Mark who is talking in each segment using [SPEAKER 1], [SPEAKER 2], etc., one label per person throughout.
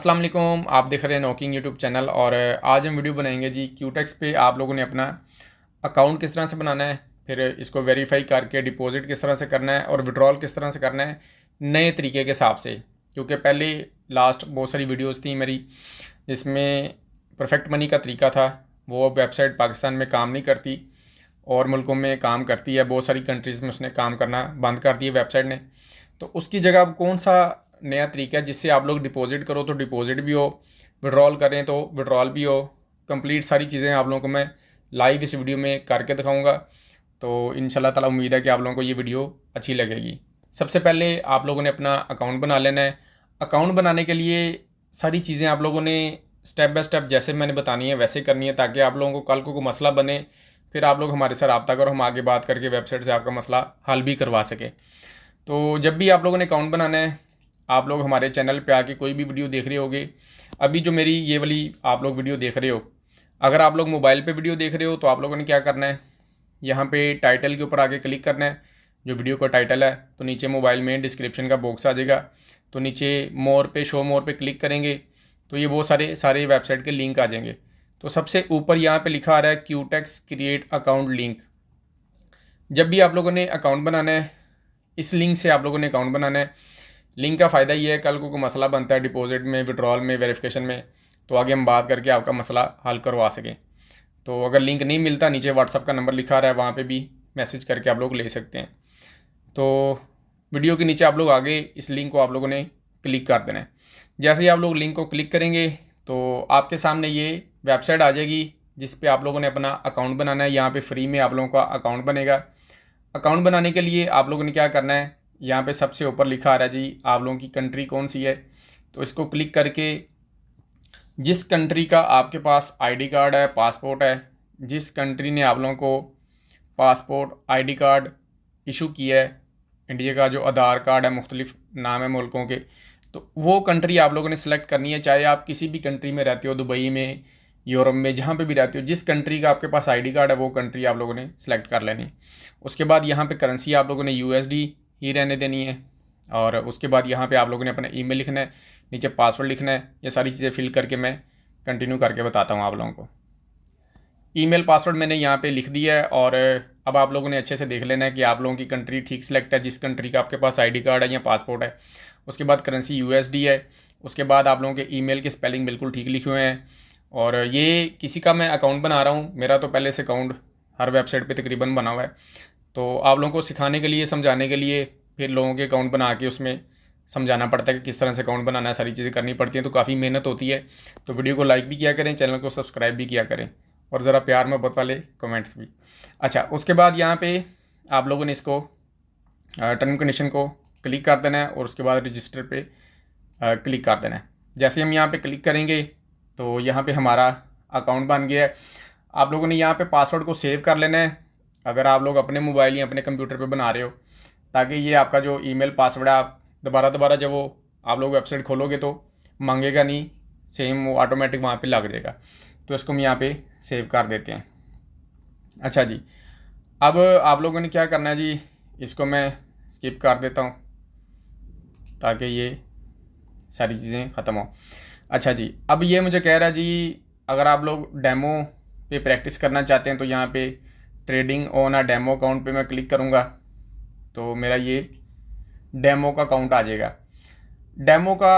[SPEAKER 1] अस्सलाम वालेकुम। आप देख रहे हैं नॉकिंग यूट्यूब चैनल और आज हम वीडियो बनाएंगे जी क्यूटेक्स पे आप लोगों ने अपना अकाउंट किस तरह से बनाना है, फिर इसको वेरीफाई करके डिपॉजिट किस तरह से करना है और विड्रॉल किस तरह से करना है नए तरीके के हिसाब से। क्योंकि पहले लास्ट बहुत सारी वीडियोस थी मेरी जिसमें परफेक्ट मनी का तरीका था, वो वेबसाइट पाकिस्तान में काम नहीं करती और मुल्कों में काम करती है। बहुत सारी कंट्रीज़ में उसने काम करना बंद कर दिया वेबसाइट ने। तो उसकी जगह अब कौन सा नया तरीका है जिससे आप लोग डिपॉजिट करो तो डिपॉजिट भी हो, विड्रॉल करें तो विड्रॉल भी हो। कंप्लीट सारी चीज़ें आप लोगों को मैं लाइव इस वीडियो में करके दिखाऊंगा। तो इंशाल्लाह ताला उम्मीद है कि आप लोगों को ये वीडियो अच्छी लगेगी। सबसे पहले आप लोगों ने अपना अकाउंट बना लेना है। अकाउंट बनाने के लिए सारी चीज़ें आप लोगों ने स्टेप बाय स्टेप जैसे मैंने बतानी है वैसे करनी है, ताकि आप लोगों को कल को कोई मसला बने फिर आप लोग हमारे साथ रब्ता करो, हम आगे बात करके वेबसाइट से आपका मसला हल भी करवा सकें। तो जब भी आप लोगों ने अकाउंट बनाना है, आप लोग हमारे चैनल पे आके कोई भी वीडियो देख रहे होगे, अभी जो मेरी ये वाली आप लोग वीडियो देख रहे हो, अगर आप लोग मोबाइल पे वीडियो देख रहे हो तो आप लोगों ने क्या करना है, यहाँ पे टाइटल के ऊपर आके क्लिक करना है। जो वीडियो का टाइटल है तो नीचे मोबाइल में डिस्क्रिप्शन का बॉक्स आ जाएगा, तो नीचे मोर पे शो मोर पे क्लिक करेंगे तो ये बहुत सारे वेबसाइट के लिंक आ जाएंगे। तो सबसे ऊपर यहाँ पे लिखा आ रहा है क्यूटेक्स क्रिएट अकाउंट लिंक। जब भी आप लोगों ने अकाउंट बनाना है इस लिंक से आप लोगों ने अकाउंट बनाना है। लिंक का फ़ायदा ये है कल को कोई मसला बनता है डिपॉजिट में, विड्रॉल में, वेरिफिकेशन में, तो आगे हम बात करके आपका मसला हल करवा सकें। तो अगर लिंक नहीं मिलता नीचे व्हाट्सअप का नंबर लिखा रहा है, वहाँ पे भी मैसेज करके आप लोग ले सकते हैं। तो वीडियो के नीचे आप लोग आगे इस लिंक को आप लोगों ने क्लिक कर देना है। जैसे ही आप लोग लिंक को क्लिक करेंगे तो आपके सामने ये वेबसाइट आ जाएगी जिस पे आप लोगों ने अपना अकाउंट बनाना है। यहाँ पे फ्री में आप लोगों का अकाउंट बनेगा। अकाउंट बनाने के लिए आप लोगों ने क्या करना है, यहाँ पे सबसे ऊपर लिखा आ रहा है जी आप लोगों की कंट्री कौन सी है, तो इसको क्लिक करके जिस कंट्री का आपके पास आईडी कार्ड है, पासपोर्ट है, जिस कंट्री ने आप लोगों को पासपोर्ट आईडी कार्ड इशू किया है, इंडिया का जो आधार कार्ड है, मुख्तलिफ नाम है मुल्कों के, तो वो कंट्री आप लोगों ने सेलेक्ट करनी है। चाहे आप किसी भी कंट्री में रहते हो, दुबई में, यूरोप में, जहाँ पे भी रहते हो, जिस कंट्री का आपके पास आईडी कार्ड है वो कंट्री आप लोगों ने सेलेक्ट कर लेनी। उसके बाद यहाँ पे करेंसी आप लोगों ने यूएसडी ही रहने देनी है और उसके बाद यहाँ पे आप लोगों ने अपना ईमेल लिखना है, नीचे पासवर्ड लिखना है। ये सारी चीज़ें फिल करके मैं कंटिन्यू करके बताता हूँ आप लोगों को। ईमेल पासवर्ड मैंने यहाँ पे लिख दिया है और अब आप लोगों ने अच्छे से देख लेना है कि आप लोगों की कंट्री ठीक सेलेक्ट है, जिस कंट्री का आपके पास आईडी कार्ड है या पासपोर्ट है। उसके बाद करेंसी यूएसडी है। उसके बाद आप लोगों के ईमेल के स्पेलिंग बिल्कुल ठीक लिखे हुए हैं। और ये किसी का मैं अकाउंट बना रहा हूँ, मेरा तो पहले से अकाउंट हर वेबसाइट पे तकरीबन बना हुआ है। तो आप लोगों को सिखाने के लिए, समझाने के लिए फिर लोगों के अकाउंट बना के उसमें समझाना पड़ता है कि किस तरह से अकाउंट बनाना है, सारी चीज़ें करनी पड़ती हैं, तो काफ़ी मेहनत होती है। तो वीडियो को लाइक भी किया करें, चैनल को सब्सक्राइब भी किया करें और ज़रा प्यार मोहब्बत वाले कमेंट्स भी। अच्छा, उसके बाद यहाँ पे आप लोगों ने इसको टर्म कंडीशन को क्लिक कर देना है और उसके बाद रजिस्टर पे क्लिक कर देना है। जैसे हम यहाँ पे क्लिक करेंगे तो यहाँ पे हमारा अकाउंट बन गया है। आप लोगों ने यहाँ पे पासवर्ड को सेव कर लेना है अगर आप लोग अपने मोबाइल या अपने कंप्यूटर पे बना रहे हो, ताकि ये आपका जो ईमेल पासवर्ड है आप दोबारा जब वो आप लोग वेबसाइट खोलोगे तो मांगेगा नहीं, सेम वो ऑटोमेटिक वहाँ पे लग जाएगा। तो इसको हम यहाँ पे सेव कर देते हैं। अच्छा जी, अब आप लोगों ने क्या करना है जी, इसको मैं स्किप कर देता हूँ ताकि ये सारी चीज़ें ख़त्म हो। अच्छा जी, अब ये मुझे कह रहा है जी अगर आप लोग डेमो पे प्रैक्टिस करना चाहते हैं तो यहाँ पे trading on a demo account पे मैं क्लिक करूँगा तो मेरा ये डेमो का अकाउंट आ जाएगा। डेमो का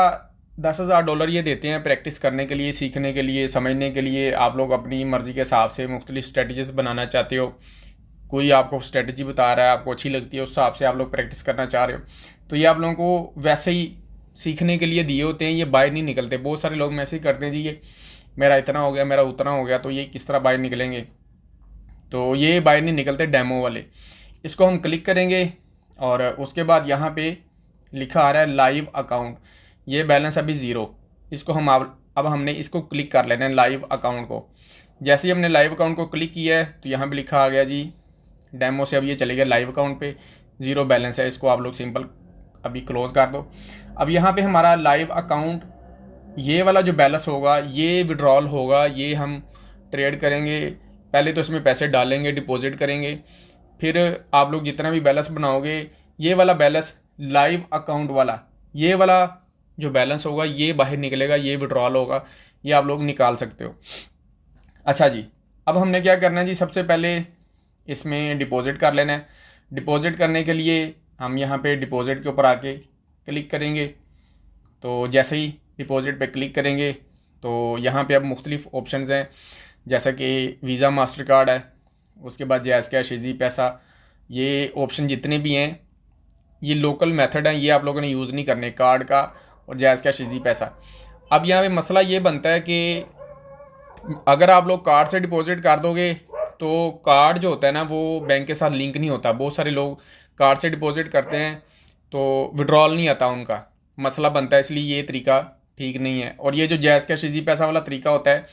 [SPEAKER 1] $10,000 ये देते हैं प्रैक्टिस करने के लिए, सीखने के लिए, समझने के लिए। आप लोग अपनी मर्ज़ी के हिसाब से मुख्तलिफ स्ट्रेटजीज़ बनाना चाहते हो, कोई आपको स्ट्रेटजी बता रहा है, आपको अच्छी लगती है, उस हिसाब से आप लोग प्रैक्टिस करना चाह रहे हो, तो ये आप लोगों को वैसे ही सीखने के लिए दिए होते हैं, ये बाहर नहीं निकलते। बहुत सारे लोग मैसेज करते हैं जी ये मेरा इतना हो गया, मेरा उतना हो गया, तो ये किस तरह बाहर निकलेंगे, तो ये बाहर नहीं निकलते डेमो वाले। इसको हम क्लिक करेंगे और उसके बाद यहाँ पे लिखा आ रहा है लाइव अकाउंट, ये बैलेंस अभी ज़ीरो। इसको हम अब हमने इसको क्लिक कर लेना है लाइव अकाउंट को। जैसे ही हमने लाइव अकाउंट को क्लिक किया है तो यहाँ पे लिखा आ गया जी डेमो से अब ये चले गया लाइव अकाउंट पे, ज़ीरो बैलेंस है। इसको आप लोग सिंपल अभी क्लोज़ कर दो। अब यहाँ पे हमारा लाइव अकाउंट ये वाला जो बैलेंस होगा ये विड्रॉल होगा, ये हम ट्रेड करेंगे। पहले तो इसमें पैसे डालेंगे, डिपॉजिट करेंगे, फिर आप लोग जितना भी बैलेंस बनाओगे ये वाला बैलेंस लाइव अकाउंट वाला, ये वाला जो बैलेंस होगा ये बाहर निकलेगा, ये विड्रॉल होगा, ये आप लोग निकाल सकते हो। अच्छा जी, अब हमने क्या करना है जी, सबसे पहले इसमें डिपॉजिट कर लेना है। डिपॉजिट करने के लिए हम यहाँ पे डिपॉजिट के ऊपर आके क्लिक करेंगे। तो जैसे ही डिपॉजिट पे क्लिक करेंगे तो यहाँ पे अब मुख्तलिफ़ ऑप्शंस हैं, जैसा कि वीज़ा मास्टर कार्ड है, उसके बाद जैज़ कैश, इजी पैसा, ये ऑप्शन जितने भी हैं ये लोकल मेथड हैं, ये आप लोगों ने यूज़ नहीं करने, कार्ड का और जैज़ कैश, इजी पैसा। अब यहाँ पे मसला ये बनता है कि अगर आप लोग कार्ड से डिपॉजिट कर दोगे तो कार्ड जो होता है ना वो बैंक के साथ लिंक नहीं होता। बहुत सारे लोग कार्ड से डिपॉजिट करते हैं तो विड्रॉल नहीं आता, उनका मसला बनता है, इसलिए ये तरीका ठीक नहीं है। और ये जो जैज़ कैश इजी पैसा वाला तरीका होता है,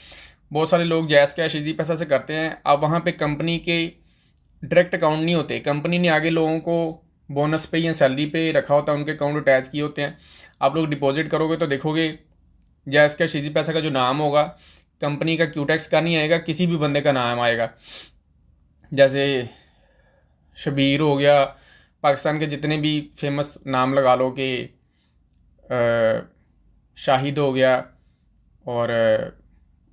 [SPEAKER 1] बहुत सारे लोग जैज़ कैश इजी पैसा से करते हैं। अब वहाँ पे कंपनी के डायरेक्ट अकाउंट नहीं होते, कंपनी ने आगे लोगों को बोनस पे या सैलरी पे रखा होता है, उनके अकाउंट अटैच किए होते हैं। आप लोग डिपॉजिट करोगे तो देखोगे जैज़ कैश इजी पैसा का जो नाम होगा कंपनी का क्यूटेक्स का नहीं आएगा, किसी भी बंदे का नाम आएगा। जैसे शबीर हो गया, पाकिस्तान के जितने भी फेमस नाम लगा लो कि शाहिद हो गया, और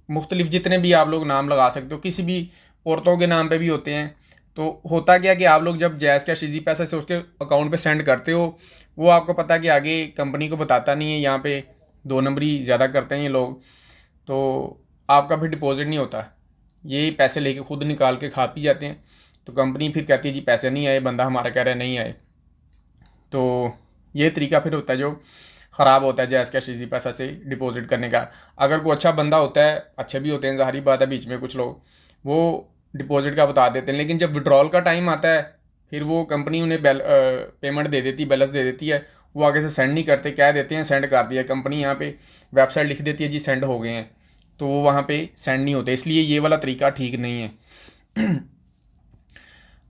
[SPEAKER 1] मुख्तलिफ जितने भी आप लोग नाम लगा सकते हो, किसी भी औरतों के नाम पे भी होते हैं। तो होता क्या कि आप लोग जब जैज़ कैश इजी पैसे से उसके अकाउंट पे सेंड करते हो, वो आपको पता है कि आगे कंपनी को बताता नहीं है, यहाँ पे 2 नंबरी ज़्यादा करते हैं ये लोग, तो आपका फिर डिपॉजिट नहीं होता, ये पैसे लेके खुद निकाल के खा पी जाते हैं। तो कंपनी फिर कहती है जी पैसे नहीं आए, बंदा हमारा कह रहा है नहीं आए। तो ये तरीका फिर होता है जो ख़राब होता है जैज़ कैश इजी पैसा से डिपॉजिट करने का। अगर कोई अच्छा बंदा होता है, अच्छे भी होते हैं, ज़ाहिर बात है, बीच में कुछ लोग वो डिपॉजिट का बता देते हैं, लेकिन जब विड्रॉल का टाइम आता है फिर वो कंपनी उन्हें पेमेंट दे देती है, बैलेंस दे देती है, वो आगे से सेंड नहीं करते, कह देते हैं सेंड कर दिया, कंपनी यहाँ पे वेबसाइट लिख देती है जी सेंड हो गए हैं, तो वो वहाँ पे सेंड नहीं होते, इसलिए ये वाला तरीका ठीक नहीं है।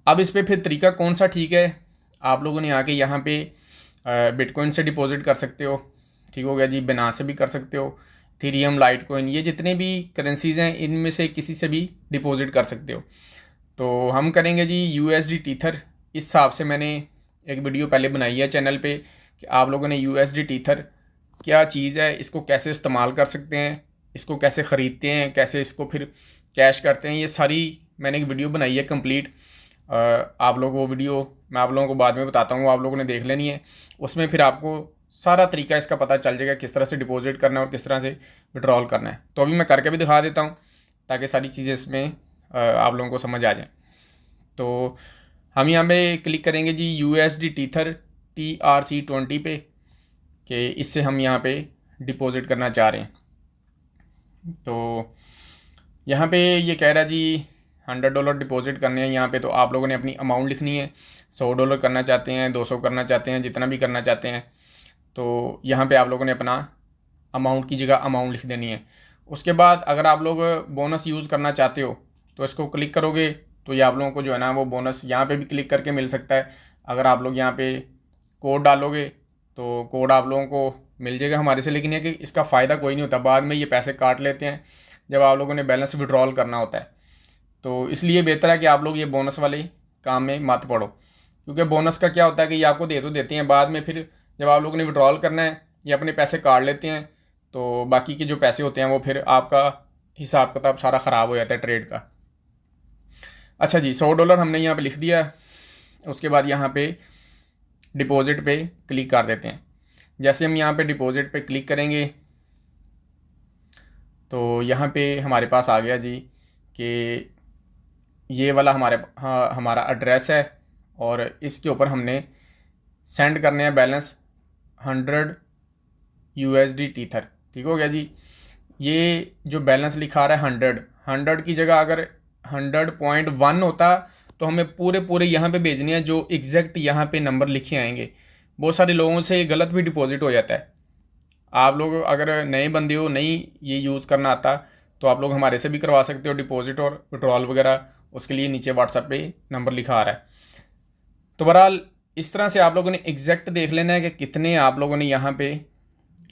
[SPEAKER 1] अब इस पर फिर तरीका कौन सा ठीक है, आप लोगों ने आके यहाँ पे बिटकॉइन से डिपॉजिट कर सकते हो, ठीक हो गया जी, बिना से भी कर सकते हो, इथेरियम, लाइट कॉइन, ये जितने भी करेंसीज़ हैं इनमें से किसी से भी डिपॉजिट कर सकते हो। तो हम करेंगे जी यूएसडी टीथर। इस हिसाब से मैंने एक वीडियो पहले बनाई है चैनल पे कि आप लोगों ने यूएसडी टीथर क्या चीज़ है, इसको कैसे इस्तेमाल कर सकते हैं, इसको कैसे ख़रीदते हैं, कैसे इसको फिर कैश करते हैं, ये सारी मैंने एक वीडियो बनाई है कंप्लीट। आप लोग वो वीडियो मैं आप लोगों को बाद में बताता हूँ, आप लोगों ने देख लेनी है। उसमें फिर आपको सारा तरीका इसका पता चल जाएगा, किस तरह से डिपॉजिट करना है और किस तरह से विड्रॉल करना है। तो अभी मैं करके भी दिखा देता हूँ ताकि सारी चीज़ें इसमें आप लोगों को समझ आ जाए। तो हम यहाँ पे क्लिक करेंगे जी USD टीथर TRC20 पे, कि इससे हम यहाँ पे डिपॉजिट करना चाह रहे हैं। तो यहाँ पे ये कह रहा है जी $100 डिपॉजिट करने हैं यहाँ पे, तो आप लोगों ने अपनी अमाउंट लिखनी है। $100 करना चाहते हैं, 200 करना चाहते हैं, जितना भी करना चाहते हैं, तो यहाँ पे आप लोगों ने अपना अमाउंट की जगह अमाउंट लिख देनी है। उसके बाद अगर आप लोग बोनस यूज़ करना चाहते हो तो इसको क्लिक करोगे तो ये आप लोगों को जो है ना वो बोनस यहाँ पे भी क्लिक करके मिल सकता है। अगर आप लोग यहाँ पे कोड डालोगे तो कोड आप लोगों को मिल जाएगा हमारे से, लेकिन ये कि इसका फ़ायदा कोई नहीं होता, बाद में ये पैसे काट लेते हैं जब आप लोगों ने बैलेंस विड्रॉल करना होता है। तो इसलिए बेहतर है कि आप लोग ये बोनस वाले काम में मत पड़ो, क्योंकि बोनस का क्या होता है कि ये आपको दे तो देते हैं, बाद में फिर जब आप लोगों ने विड्रॉल करना है ये अपने पैसे काट लेते हैं, तो बाकी के जो पैसे होते हैं वो फिर आपका हिसाब किताब सारा ख़राब हो जाता है ट्रेड का। अच्छा जी, $100 हमने यहाँ पे लिख दिया। उसके बाद यहाँ पे डिपॉज़िट पे क्लिक कर देते हैं। जैसे हम यहाँ पे डिपॉज़िट पे क्लिक करेंगे तो यहाँ पे हमारे पास आ गया जी कि ये वाला हमारा एड्रेस है, और इसके ऊपर हमने सेंड करने हैं बैलेंस 100 USD टीथर। ठीक हो गया जी। ये जो बैलेंस लिखा रहा है 100 की जगह अगर 100.1 होता तो हमें पूरे यहाँ पे भेजने हैं जो एग्जैक्ट यहाँ पे नंबर लिखे आएंगे। बहुत सारे लोगों से गलत भी डिपॉजिट हो जाता है। आप लोग अगर नए बंदे हो, नहीं ये यूज़ करना आता, तो आप लोग हमारे से भी करवा सकते हो डिपॉजिट और विड्रॉल वगैरह। उसके लिए नीचे व्हाट्सएप पे नंबर लिखा आ रहा है। तो बहरहाल इस तरह से आप लोगों ने एग्जैक्ट देख लेना है कि कितने आप लोगों ने यहाँ पे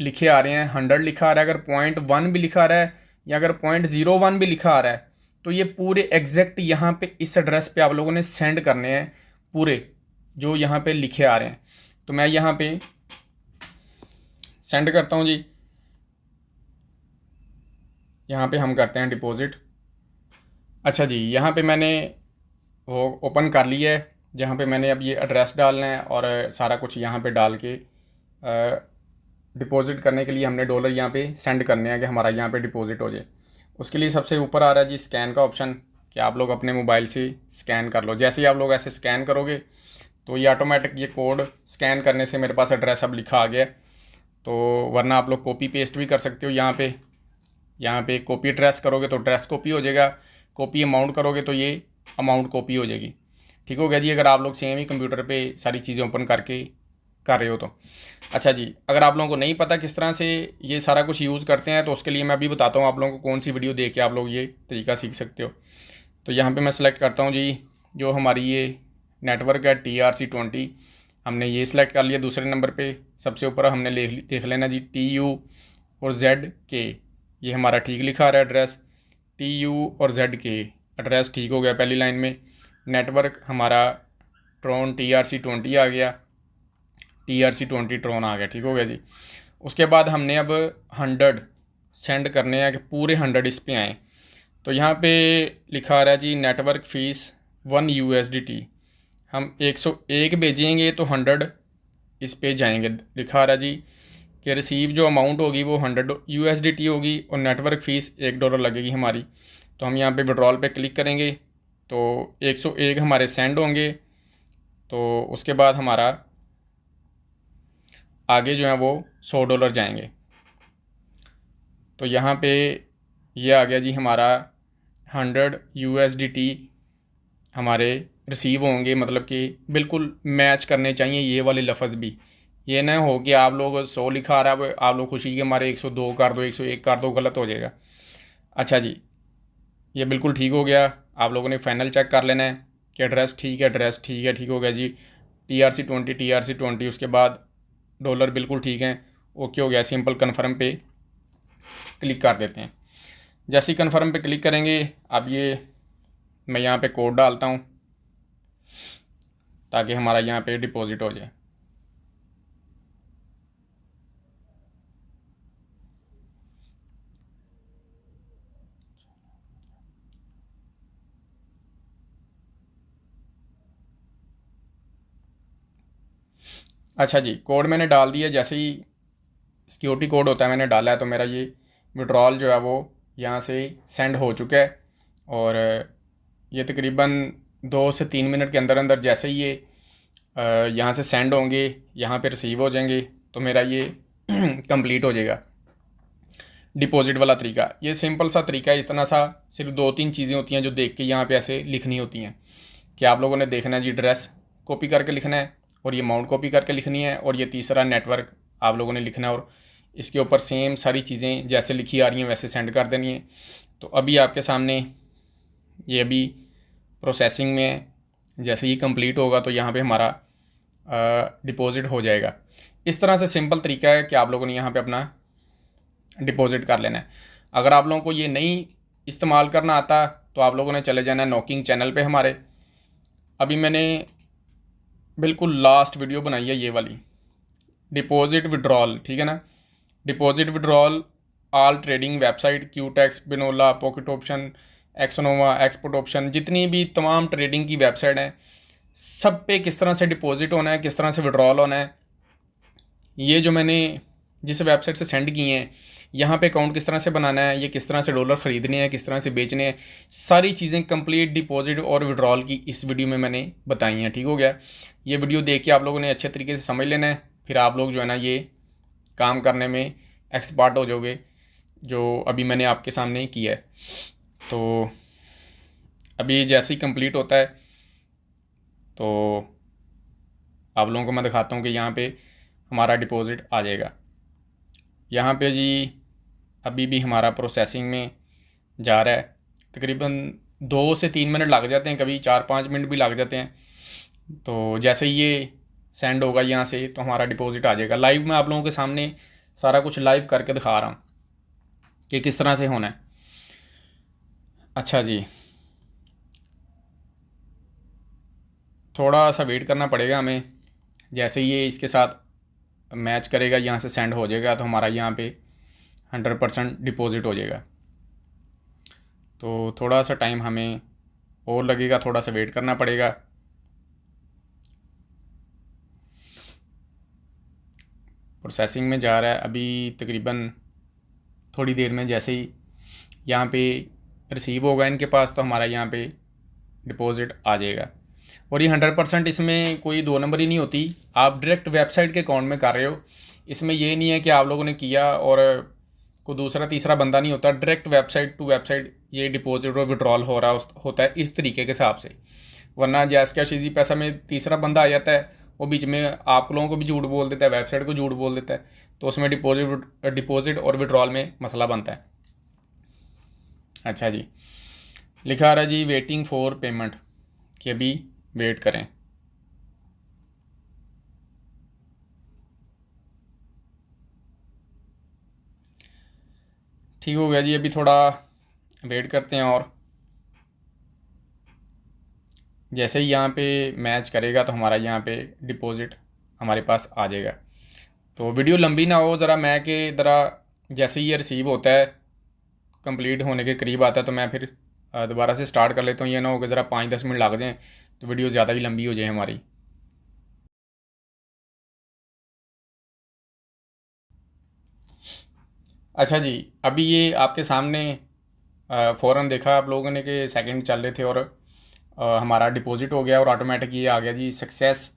[SPEAKER 1] लिखे आ रहे हैं। 100 लिखा आ रहा है, अगर 0.1 भी लिखा आ रहा है या अगर 0.01 भी लिखा आ रहा है तो ये पूरे एग्जैक्ट यहाँ पे इस एड्रेस पे आप लोगों ने सेंड करने हैं, पूरे जो यहाँ पे लिखे आ रहे हैं। तो मैं यहाँ पे सेंड करता हूँ जी। यहाँ पे हम करते हैं डिपॉज़िट। अच्छा जी, यहाँ पे मैंने वो ओपन कर लिया है, जहाँ पे मैंने अब ये एड्रेस डालना है और सारा कुछ यहाँ पे डाल के डिपॉज़िट करने के लिए हमने डॉलर यहाँ पे सेंड करने हैं कि हमारा यहाँ पे डिपॉज़िट हो जाए। उसके लिए सबसे ऊपर आ रहा है जी स्कैन का ऑप्शन, कि आप लोग अपने मोबाइल से स्कैन कर लो। जैसे ही आप लोग ऐसे स्कैन करोगे तो ये ऑटोमेटिक ये कोड स्कैन करने से मेरे पास एड्रेस अब लिखा आ गया। तो वरना आप लोग कॉपी पेस्ट भी कर सकते हो। यहाँ पे कॉपी एड्रेस करोगे तो एड्रेस कॉपी हो जाएगा, कॉपी अमाउंट करोगे तो ये अमाउंट कॉपी हो जाएगी। ठीक हो गया जी, अगर आप लोग सेम ही कंप्यूटर पे सारी चीज़ें ओपन करके कर रहे हो तो। अच्छा जी, अगर आप लोगों को नहीं पता किस तरह से ये सारा कुछ यूज़ करते हैं तो उसके लिए मैं अभी बताता हूँ आप लोगों को कौन सी वीडियो देख के आप लोग ये तरीका सीख सकते हो। तो यहाँ पे मैं सेलेक्ट करता हूँ जी, जो हमारी ये नेटवर्क है TRC20, हमने ये सिलेक्ट कर लिया। दूसरे नंबर पे सबसे ऊपर हमने देख लेना जी TU और ZK, ये हमारा ठीक लिखा आ रहा है एड्रेस। TU और ZK एड्रेस ठीक हो गया पहली लाइन में। नेटवर्क हमारा ट्रॉन TRC20 आ गया, TRC20 ट्रॉन आ गया। ठीक हो गया जी। उसके बाद हमने अब 100 सेंड करने हैं कि पूरे 100 इस पे आएँ। तो यहाँ पे लिखा आ रहा है जी नेटवर्क फ़ीस 1 USDT, हम 101 भेजेंगे तो 100 इस पे जाएंगे। लिखा आ रहा है जी कि रिसीव जो अमाउंट होगी वो 100 USDT होगी और नेटवर्क फ़ीस $1 लगेगी हमारी। तो हम यहाँ पे विड्रॉल पे क्लिक करेंगे तो 101 हमारे सेंड होंगे। तो उसके बाद हमारा आगे जो है वो $100 जाएंगे। तो यहाँ पे ये आ गया जी हमारा 100 USDT हमारे रिसीव होंगे। मतलब कि बिल्कुल मैच करने चाहिए ये वाले लफ्ज़ भी, ये ना हो कि आप लोग 100 लिखा रहा है आप लोग खुशी के मारे 102 कर दो, 101 कर दो, गलत हो जाएगा। अच्छा जी, ये बिल्कुल ठीक हो गया। आप लोगों ने फाइनल चेक कर लेना है कि एड्रेस ठीक है, एड्रेस ठीक है। ठीक हो गया जी, TRC20 उसके बाद डॉलर बिल्कुल ठीक है, ओके हो गया। सिंपल कन्फर्म पे क्लिक कर देते हैं। जैसे ही कन्फर्म पे क्लिक करेंगे, अब ये मैं यहाँ पे कोड डालता हूँ ताकि हमारा यहाँ पे डिपॉज़िट हो जाए। अच्छा जी, कोड मैंने डाल दिया। जैसे ही सिक्योरिटी कोड होता है मैंने डाला है तो मेरा ये विड्रॉल जो है वो यहाँ से सेंड हो चुका है। और ये तकरीबन 2 से 3 मिनट के अंदर अंदर जैसे ही ये यहाँ से सेंड होंगे, यहाँ पे रिसीव हो जाएंगे, तो मेरा ये कंप्लीट हो जाएगा डिपॉजिट वाला तरीका। ये सिंपल सा तरीका है। इतना सा सिर्फ 2-3 चीज़ें होती हैं जो देख के यहाँ पे ऐसे लिखनी होती हैं कि आप लोगों ने देखना है जी, ड्रेस कॉपी करके लिखना है और ये अमाउंट कॉपी करके लिखनी है, और ये तीसरा नेटवर्क आप लोगों ने लिखना है और इसके ऊपर सेम सारी चीज़ें जैसे लिखी आ रही हैं वैसे सेंड कर देनी है। तो अभी आपके सामने ये अभी प्रोसेसिंग में है। जैसे ही कंप्लीट होगा तो यहाँ पे हमारा डिपॉज़िट हो जाएगा। इस तरह से सिंपल तरीका है कि आप लोगों ने यहाँ पे अपना डिपॉज़िट कर लेना है। अगर आप लोगों को ये नहीं इस्तेमाल करना आता तो आप लोगों ने चले जाना है नॉकिंग चैनल पे हमारे। अभी मैंने बिल्कुल लास्ट वीडियो बनाई है ये वाली, डिपॉजिट विड्रॉल, ठीक है ना। Deposit withdrawal all trading website, Quotex, Binolla, pocket option, Exnova, export option, जितनी भी तमाम ट्रेडिंग की वेबसाइट हैं सब पे किस तरह से डिपॉजिट होना है, किस तरह से विड्रॉल होना है, ये जो मैंने जिस वेबसाइट से सेंड किए हैं यहाँ पे अकाउंट किस तरह से बनाना है, ये किस तरह से डॉलर ख़रीदने हैं, किस तरह से बेचने हैं, सारी चीज़ें कंप्लीट डिपॉजिट और विड्रॉल की इस वीडियो में मैंने बताई हैं। ठीक हो गया। ये वीडियो देख के आप लोगों ने अच्छे तरीके से समझ लेना है, फिर आप लोग जो है ना ये काम करने में एक्सपर्ट हो जाओगे, जो अभी मैंने आपके सामने किया है। तो अभी जैसे ही कंप्लीट होता है तो आप लोगों को मैं दिखाता हूँ कि यहाँ पे हमारा डिपॉज़िट आ जाएगा। यहाँ पे जी अभी भी हमारा प्रोसेसिंग में जा रहा है। तकरीबन 2 से 3 मिनट लग जाते हैं, कभी 4-5 मिनट भी लग जाते हैं। तो जैसे ही ये सेंड होगा यहाँ से तो हमारा डिपॉज़िट आ जाएगा। लाइव मैं आप लोगों के सामने सारा कुछ लाइव करके दिखा रहा हूँ कि किस तरह से होना है। अच्छा जी, थोड़ा सा वेट करना पड़ेगा हमें। जैसे ही ये इसके साथ मैच करेगा, यहाँ से सेंड हो जाएगा, तो हमारा यहाँ पे 100% डिपॉजिट हो जाएगा। तो थोड़ा सा टाइम हमें और लगेगा, थोड़ा सा वेट करना पड़ेगा। प्रोसेसिंग में जा रहा है अभी, तकरीबन थोड़ी देर में जैसे ही यहाँ पे रिसीव होगा इनके पास, तो हमारा यहाँ पे डिपॉज़िट आ जाएगा। और ये 100% इसमें कोई दो नंबर ही नहीं होती, आप डायरेक्ट वेबसाइट के अकाउंट में कर रहे हो। इसमें ये नहीं है कि आप लोगों ने किया और कोई दूसरा तीसरा बंदा नहीं होता, डायरेक्ट वेबसाइट टू वेबसाइट ये डिपॉजिट और विड्रॉल हो रहा होता है इस तरीके के हिसाब से। वरना जैस कैश इजी पैसा में तीसरा बंदा आ जाता है, वो बीच में आप लोगों को भी झूठ बोल देता है, वेबसाइट को झूठ बोल देता है, तो उसमें डिपॉजिट और विड्रॉल में मसला बनता है। अच्छा जी, लिखा आ रहा है जी वेटिंग फॉर पेमेंट, कि अभी वेट करें। ठीक हो गया जी, अभी थोड़ा वेट करते हैं और जैसे ही यहाँ पे मैच करेगा तो हमारा यहाँ पे डिपॉजिट हमारे पास आ जाएगा। तो वीडियो लंबी ना हो ज़रा, मैं कि ज़रा जैसे ही ये रिसीव होता है, कंप्लीट होने के करीब आता है, तो मैं फिर दोबारा से स्टार्ट कर लेता हूँ। ये ना हो कि ज़रा 5-10 मिनट लग जाएँ तो वीडियो ज़्यादा ही लंबी हो जाए हमारी। अच्छा जी, अभी ये आपके सामने फ़ौरन देखा आप लोगों ने कि सेकंड चल रहे थे और हमारा डिपॉजिट हो गया और ऑटोमेटिक ये आ गया जी सक्सेस।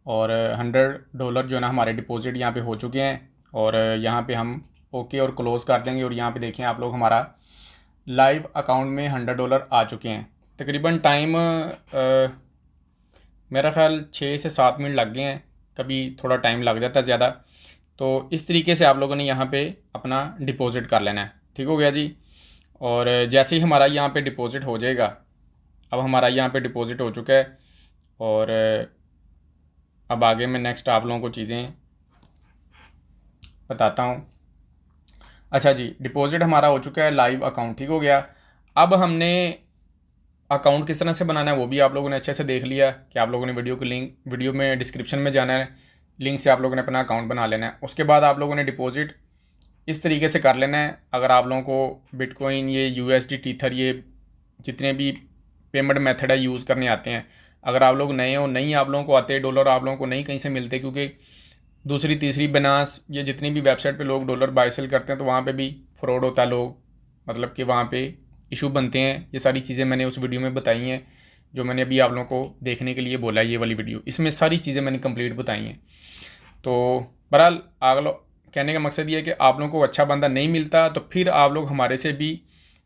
[SPEAKER 1] और $100 जो है ना हमारे डिपॉजिट यहाँ पे हो चुके हैं। और यहाँ पे हम ओके और क्लोज़ कर देंगे। और यहाँ पे देखें आप लोग, हमारा लाइव अकाउंट में $100 आ चुके हैं। तकरीबन टाइम मेरा ख़्याल 6 से 7 मिनट लग गए हैं, कभी थोड़ा टाइम लग जाता है ज़्यादा। तो इस तरीके से आप लोगों ने यहाँ पे अपना डिपॉज़िट कर लेना है। ठीक हो गया जी। और जैसे ही हमारा यहाँ पे डिपॉज़िट हो जाएगा, अब हमारा यहाँ पे डिपॉज़िट हो चुका है। और अब आगे मैं नेक्स्ट आप लोगों को चीज़ें बताता हूँ। अच्छा जी, डिपॉज़िट हमारा हो चुका है, लाइव अकाउंट ठीक हो गया। अब हमने अकाउंट किस तरह से बनाना है वो भी आप लोगों ने अच्छे से देख लिया कि आप लोगों ने वीडियो में डिस्क्रिप्शन में जाना है, लिंक से आप लोगों ने अपना अकाउंट बना लेना है। उसके बाद आप लोगों ने डिपॉज़िट इस तरीके से कर लेना है। अगर आप लोगों को बिटकॉइन, ये USD टीथर, ये जितने भी पेमेंट मेथड है यूज़ करने आते हैं, अगर आप लोग नए हो, नहीं आप लोगों को आते, डॉलर आप लोगों को नहीं कहीं से मिलते, क्योंकि दूसरी तीसरी बिनास ये जितनी भी वेबसाइट पे लोग डॉलर बाय सेल करते हैं तो वहाँ पे भी फ्रॉड होता है, लोग मतलब कि वहाँ पे इशू बनते हैं। ये सारी चीज़ें मैंने उस वीडियो में बताई हैं, जो मैंने अभी आप लोगों को देखने के लिए बोला है, ये वाली वीडियो, इसमें सारी चीज़ें मैंने कंप्लीट बताई हैं। तो बहरहाल कहने का मकसद ये है कि आप लोगों को अच्छा बंदा नहीं मिलता तो फिर आप लोग हमारे से भी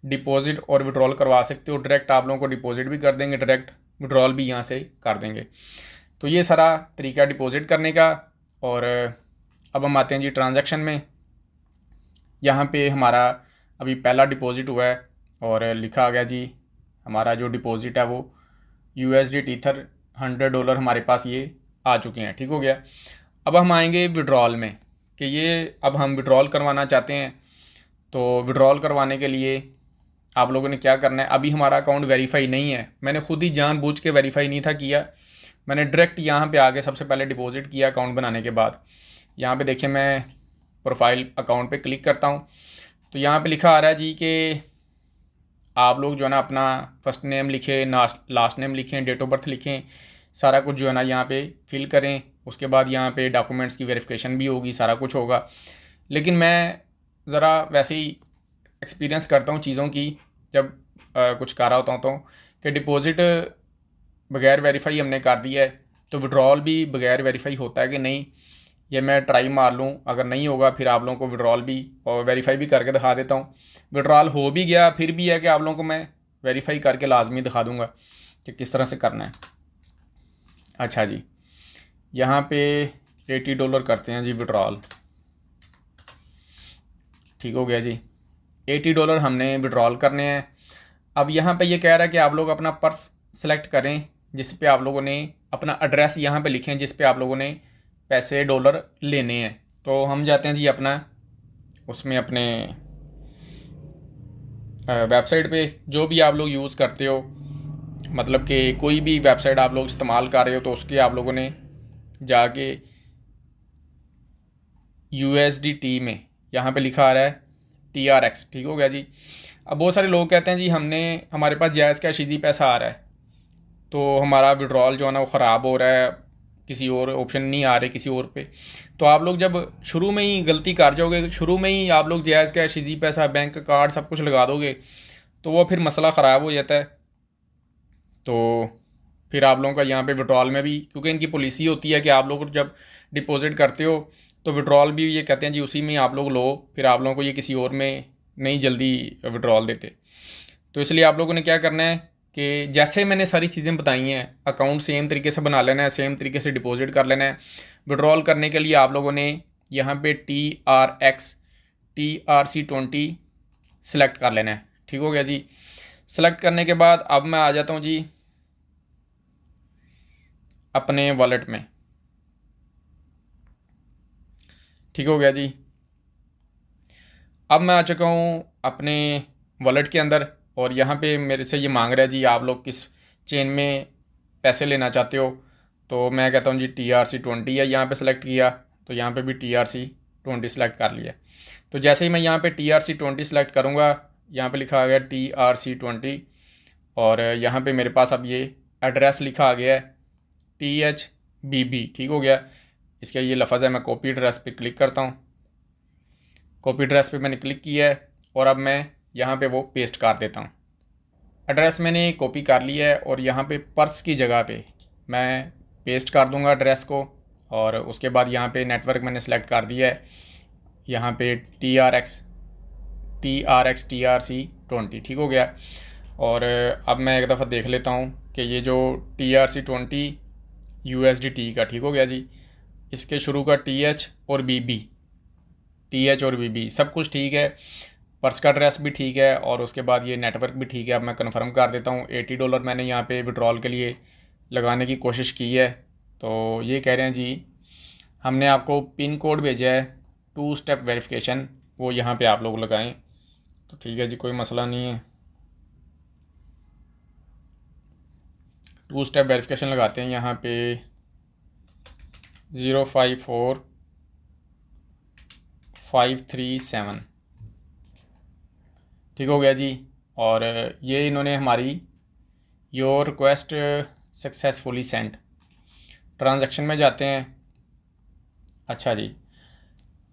[SPEAKER 1] डिपॉजिट और विड्रॉल करवा सकते हो। डायरेक्ट आप लोगों को डिपॉजिट भी कर देंगे, डायरेक्ट विड्रॉल भी यहाँ से कर देंगे। तो ये सारा तरीका डिपॉजिट करने का। और अब हम आते हैं जी ट्रांजैक्शन में। यहाँ पे हमारा अभी पहला डिपॉजिट हुआ है और लिखा आ गया जी हमारा जो डिपॉजिट है वो USD टीथर $100 हमारे पास ये आ चुके हैं। ठीक हो गया। अब हम आएंगे विड्रॉल में कि ये अब हम विड्रॉल करवाना चाहते हैं। तो विड्रॉल करवाने के लिए आप लोगों ने क्या करना है, अभी हमारा अकाउंट वेरीफाई नहीं है, मैंने खुद ही जानबूझ के वेरीफाई नहीं था किया, मैंने डायरेक्ट यहाँ पे आके सबसे पहले डिपॉजिट किया अकाउंट बनाने के बाद। यहाँ पे देखिए, मैं प्रोफाइल अकाउंट पे क्लिक करता हूँ तो यहाँ पे लिखा आ रहा है जी कि आप लोग जो है ना अपना फर्स्ट नेम लिखें, लास्ट नेम लिखें, डेट ऑफ बर्थ लिखें, सारा कुछ जो है ना यहाँ पे फिल करें। उसके बाद यहाँ पे डॉक्यूमेंट्स की वेरिफिकेशन भी होगी, सारा कुछ होगा। लेकिन मैं ज़रा वैसे ही एक्सपीरियंस करता हूँ चीज़ों की, जब कुछ कर रहा होता हूँ तो, कि डिपॉज़िट बगैर वेरीफाई हमने कर दिया है तो विड्रॉल भी बगैर वेरीफाई होता है कि नहीं, ये मैं ट्राई मार लूँ, अगर नहीं होगा फिर आप लोगों को विड्रॉल भी और वेरीफाई भी करके दिखा देता हूँ। विड्रॉल हो भी गया फिर भी है कि आप लोगों को मैं वेरीफाई करके लाजमी दिखा दूँगा कि किस तरह से करना है। अच्छा जी, यहाँ पे $80 करते हैं जी विड्रॉल। ठीक हो गया जी, $80 हमने विड्रॉल करने हैं। अब यहाँ पे ये कह रहा है कि आप लोग अपना पर्स सेलेक्ट करें जिस पे आप लोगों ने अपना एड्रेस यहाँ पे लिखें जिस पे आप लोगों ने पैसे डॉलर लेने हैं। तो हम जाते हैं जी अपना उसमें अपने वेबसाइट पे, जो भी आप लोग यूज़ करते हो, मतलब कि कोई भी वेबसाइट आप लोग इस्तेमाल कर रहे हो तो उसके आप लोगों ने जाके USDT में यहाँ पे लिखा आ रहा है TRX, ठीक हो गया जी। अब बहुत सारे लोग कहते हैं जी हमारे पास जायज़ कैश इजी पैसा आ रहा है, तो हमारा विड्रॉल जो है ना वो ख़राब हो रहा है, किसी और ऑप्शन नहीं आ रहे किसी और पे। तो आप लोग जब शुरू में ही गलती कर जाओगे, शुरू में ही आप लोग जायज़ कैश इजी पैसा बैंक कार्ड सब कुछ लगा दोगे, तो वो फिर मसला ख़राब हो जाता है। तो फिर आप लोगों का यहाँ पे विड्रॉल में भी, क्योंकि इनकी पॉलिसी होती है कि आप लोग जब डिपॉजिट करते हो तो विड्रॉल भी ये कहते हैं जी उसी में आप लोग लो, फिर आप लोगों को ये किसी और में नहीं जल्दी विड्रॉल देते। तो इसलिए आप लोगों ने क्या करना है कि जैसे मैंने सारी चीज़ें बताई हैं, अकाउंट सेम तरीके से बना लेना है, सेम तरीके से डिपॉजिट कर लेना है। विड्रॉल करने के लिए आप लोगों ने यहाँ पे TRC20 सेलेक्ट कर लेना है, ठीक हो गया जी। सेलेक्ट करने के बाद अब मैं आ जाता हूँ जी अपने वॉलेट में, ठीक हो गया जी। अब मैं आ चुका हूँ अपने वॉलेट के अंदर और यहाँ पे मेरे से ये मांग रहा है जी आप लोग किस चेन में पैसे लेना चाहते हो। तो मैं कहता हूँ जी TRC20 है, यहाँ पे सेलेक्ट किया तो यहाँ पे भी TRC20 सेलेक्ट कर लिया। तो जैसे ही मैं यहाँ पे TRC20 सेलेक्ट करूँगा, यहाँ पे लिखा आ गया TRC20 और यहाँ पे मेरे पास अब ये एड्रेस लिखा आ गया है THBB, ठीक हो गया। इसका ये लफ्ज़ है, मैं कॉपी एड्रेस पे क्लिक करता हूँ। कॉपी एड्रेस पे मैंने क्लिक किया है और अब मैं यहाँ पे वो पेस्ट कर देता हूँ। एड्रेस मैंने कॉपी कर लिया है और यहाँ पे पर्स की जगह पे मैं पेस्ट कर दूँगा एड्रेस को, और उसके बाद यहाँ पे नेटवर्क मैंने सेलेक्ट कर दिया है, यहाँ पे TRC20, ठीक हो गया। और अब मैं एक दफ़ा देख लेता हूँ कि ये जो TRC20 USDT का, ठीक हो गया जी, इसके शुरू का TH और BB सब कुछ ठीक है, पर्स का एड्रेस भी ठीक है और उसके बाद ये नेटवर्क भी ठीक है। अब मैं कन्फर्म कर देता हूँ। $80 मैंने यहाँ पे विड्रॉल के लिए लगाने की कोशिश की है। तो ये कह रहे हैं जी हमने आपको पिन कोड भेजा है 2 स्टेप वेरिफिकेशन, वो यहाँ पे आप लोग लगाएं। तो ठीक है जी, कोई मसला नहीं है, 2 स्टेप वेरिफिकेशन लगाते हैं यहाँ पे 054537, ठीक हो गया जी। और ये इन्होंने हमारी your request successfully send, transaction में जाते हैं। अच्छा जी,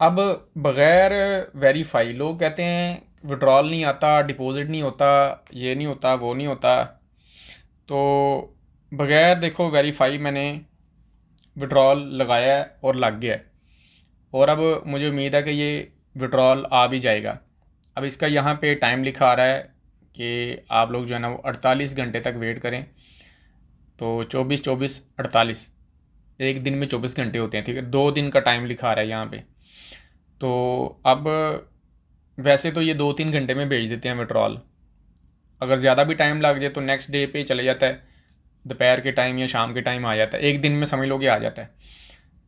[SPEAKER 1] अब बग़ैर वेरीफाई लोग कहते हैं विड्रॉल नहीं आता, डिपॉजिट नहीं होता, ये नहीं होता, वो नहीं होता। तो बग़ैर देखो वेरीफाई मैंने विड्रॉल लगाया है और लग गया है, और अब मुझे उम्मीद है कि ये विड्रॉल आ भी जाएगा। अब इसका यहाँ पे टाइम लिखा आ रहा है कि आप लोग जो है ना वो 48 घंटे तक वेट करें। तो 24-24-48, एक दिन में 24 घंटे होते हैं, ठीक है, 2 दिन का टाइम लिखा आ रहा है यहाँ पे। तो अब वैसे तो ये 2-3 घंटे में भेज देते हैं विड्रॉल, अगर ज़्यादा भी टाइम लग जाए तो नेक्स्ट डे पे चले जाता है, दोपहर के टाइम या शाम के टाइम आ जाता है, एक दिन में समझ लो कि आ जाता है।